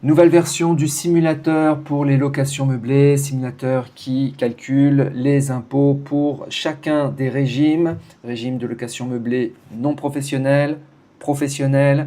Nouvelle version du simulateur pour les locations meublées, simulateur qui calcule les impôts pour chacun des régimes, régime de location meublée non professionnel, professionnel,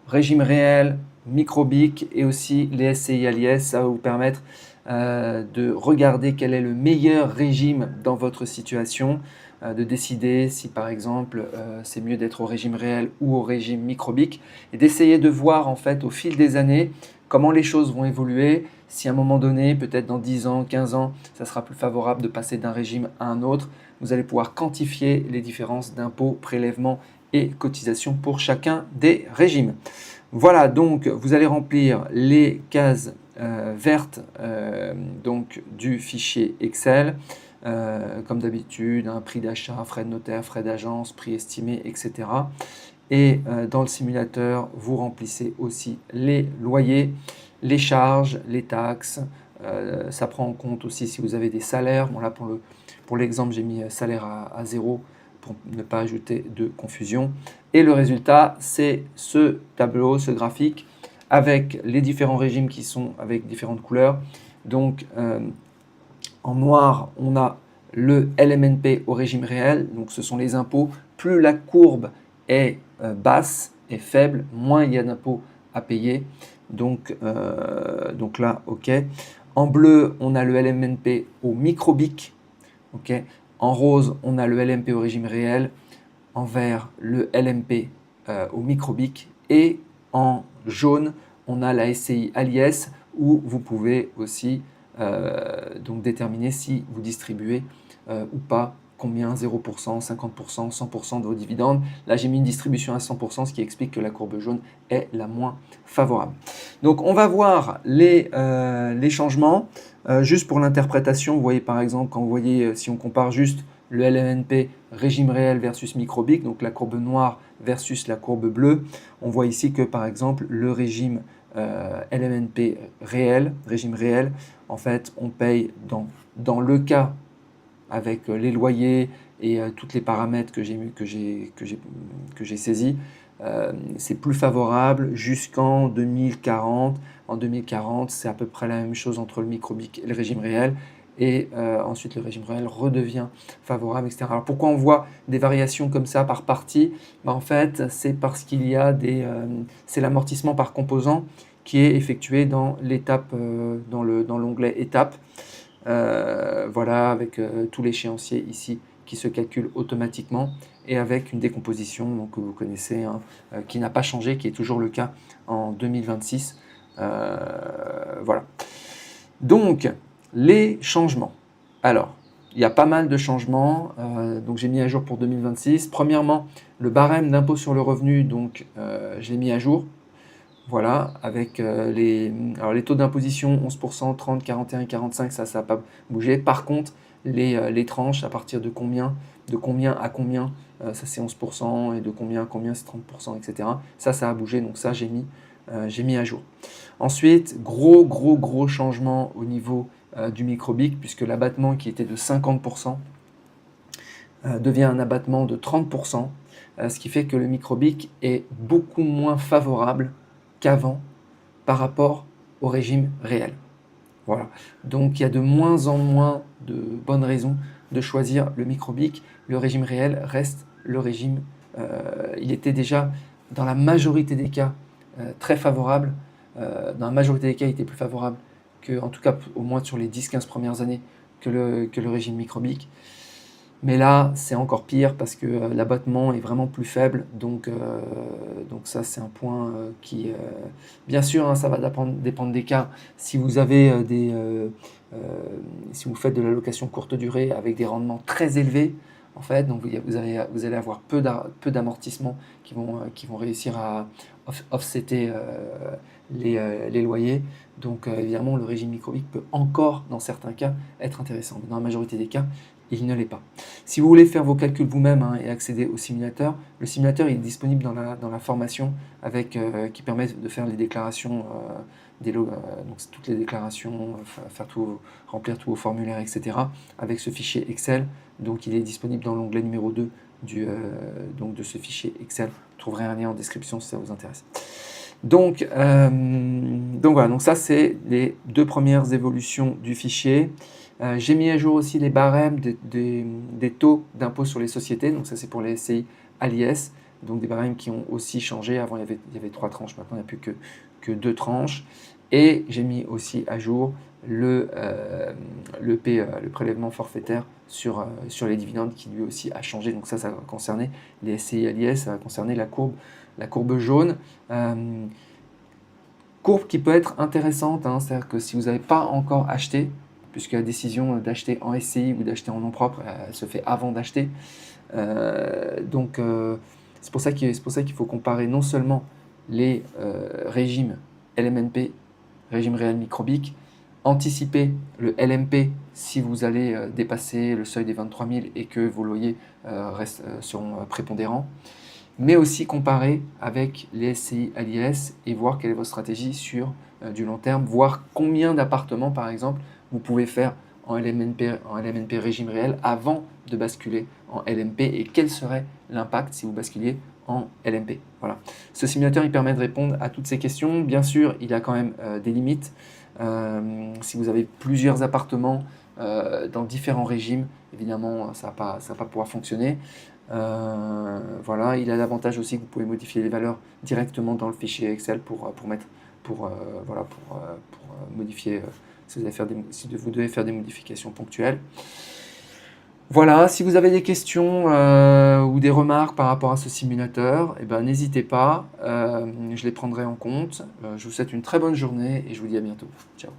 régime réel, microbique et aussi les SCI à l'IS. Ça va vous permettre de regarder quel est le meilleur régime dans votre situation, de décider si par exemple c'est mieux d'être au régime réel ou au régime microbique et d'essayer de voir en fait au fil des années comment les choses vont évoluer, si à un moment donné, peut-être dans 10 ans, 15 ans, ça sera plus favorable de passer d'un régime à un autre. Vous allez pouvoir quantifier les différences d'impôts, prélèvements et cotisations pour chacun des régimes. Voilà, donc vous allez remplir les cases vertes donc, du fichier Excel. Comme d'habitude, prix d'achat, frais de notaire, frais d'agence, prix estimé, etc. Et dans le simulateur, vous remplissez aussi les loyers, les charges, les taxes. Ça prend en compte aussi si vous avez des salaires. Bon, là, pour l'exemple, j'ai mis salaire à 0 pour ne pas ajouter de confusion. Et le résultat, c'est ce tableau, ce graphique, avec les différents régimes qui sont avec différentes couleurs. Donc, en noir, on a le LMNP au régime réel. Donc, ce sont les impôts. Plus la courbe est basse et faible, moins il y a d'impôts à payer. Donc là, OK. En bleu, on a le LMNP au microbique. OK. En rose, on a le LMP au régime réel. En vert, le LMP au microbique. Et en jaune, on a la SCI à l'IS où vous pouvez aussi donc déterminer si vous distribuez ou pas combien, 0%, 50%, 100% de vos dividendes. Là, j'ai mis une distribution à 100%, ce qui explique que la courbe jaune est la moins favorable. Donc, on va voir les changements. Juste pour l'interprétation, vous voyez par exemple, quand vous voyez, si on compare juste le LMNP régime réel versus microbique, donc la courbe noire versus la courbe bleue, on voit ici que par exemple, le régime LMNP réel, régime réel, en fait, on paye dans le cas avec les loyers et tous les paramètres que j'ai saisis, c'est plus favorable jusqu'en 2040. En 2040, c'est à peu près la même chose entre le microbique et le régime réel. Et ensuite, le régime réel redevient favorable, etc. Alors, pourquoi on voit des variations comme ça par partie? En fait, c'est parce qu'il y a c'est l'amortissement par composant qui est effectué dans l'étape, dans l'onglet étape. Voilà, avec tout l'échéancier ici qui se calcule automatiquement et avec une décomposition donc, que vous connaissez, hein, qui n'a pas changé, qui est toujours le cas en 2026. Voilà. Donc, les changements. Alors, il y a pas mal de changements, donc j'ai mis à jour pour 2026. Premièrement, le barème d'impôt sur le revenu, donc je l'ai mis à jour. Voilà, avec les taux d'imposition 11%, 30, 41, 45, ça n'a pas bougé. Par contre, les tranches, à partir de combien à combien, ça c'est 11%, et de combien à combien c'est 30%, etc. Ça a bougé, donc ça j'ai mis à jour. Ensuite, gros changement au niveau du microbique, puisque l'abattement qui était de 50% devient un abattement de 30%, ce qui fait que le microbique est beaucoup moins favorable qu'avant par rapport au régime réel. Voilà. Donc il y a de moins en moins de bonnes raisons de choisir le microbique. Le régime réel reste le régime. Il était déjà dans la majorité des cas très favorable. Dans la majorité des cas, il était plus favorable que, en tout cas au moins sur les 10-15 premières années, que le régime microbique. Mais là, c'est encore pire parce que l'abattement est vraiment plus faible. Donc ça, c'est un point qui... bien sûr, hein, ça va dépendre des cas. Si vous avez si vous faites de la location courte durée avec des rendements très élevés, en fait, donc vous allez avoir peu d'amortissements qui vont réussir à offsetter les loyers. Donc évidemment, le régime microbique peut encore, dans certains cas, être intéressant. Mais dans la majorité des cas, il ne l'est pas. Si vous voulez faire vos calculs vous-même et accéder au simulateur, le simulateur est disponible dans la formation qui permet de faire les déclarations, donc toutes les déclarations, remplir tous vos formulaires, etc. avec ce fichier Excel. Donc il est disponible dans l'onglet numéro 2 de ce fichier Excel. Vous trouverez un lien en description si ça vous intéresse. Donc voilà, donc ça c'est les 2 premières évolutions du fichier. J'ai mis à jour aussi les barèmes des taux d'impôt sur les sociétés, donc ça c'est pour les SCI à l'IS, donc des barèmes qui ont aussi changé. Avant il y avait 3 tranches, maintenant il n'y a plus que 2 tranches. Et j'ai mis aussi à jour le prélèvement forfaitaire sur les dividendes qui lui aussi a changé. Donc ça va concerner les SCI à l'IS, ça va concerner la courbe jaune. Courbe qui peut être intéressante, hein, c'est-à-dire que si vous n'avez pas encore acheté, puisque la décision d'acheter en SCI ou d'acheter en nom propre, elle se fait avant d'acheter. C'est pour ça qu'il faut comparer non seulement les régimes LMNP, régime réel microbique, anticiper le LMP si vous allez dépasser le seuil des 23 000 et que vos loyers seront prépondérants, mais aussi comparer avec les SCI à l'IS et voir quelle est votre stratégie sur du long terme, voir combien d'appartements par exemple vous pouvez faire en LMNP régime réel avant de basculer en LMP et quel serait l'impact si vous basculiez en LMP. Voilà. Ce simulateur il permet de répondre à toutes ces questions. Bien sûr, il y a quand même des limites. Si vous avez plusieurs appartements dans différents régimes, évidemment, ça va pas pouvoir fonctionner. Voilà, il a l'avantage aussi que vous pouvez modifier les valeurs directement dans le fichier Excel pour modifier si vous devez faire des modifications ponctuelles. Voilà, si vous avez des questions ou des remarques par rapport à ce simulateur, eh ben, n'hésitez pas, je les prendrai en compte. Je vous souhaite une très bonne journée et je vous dis à bientôt. Ciao.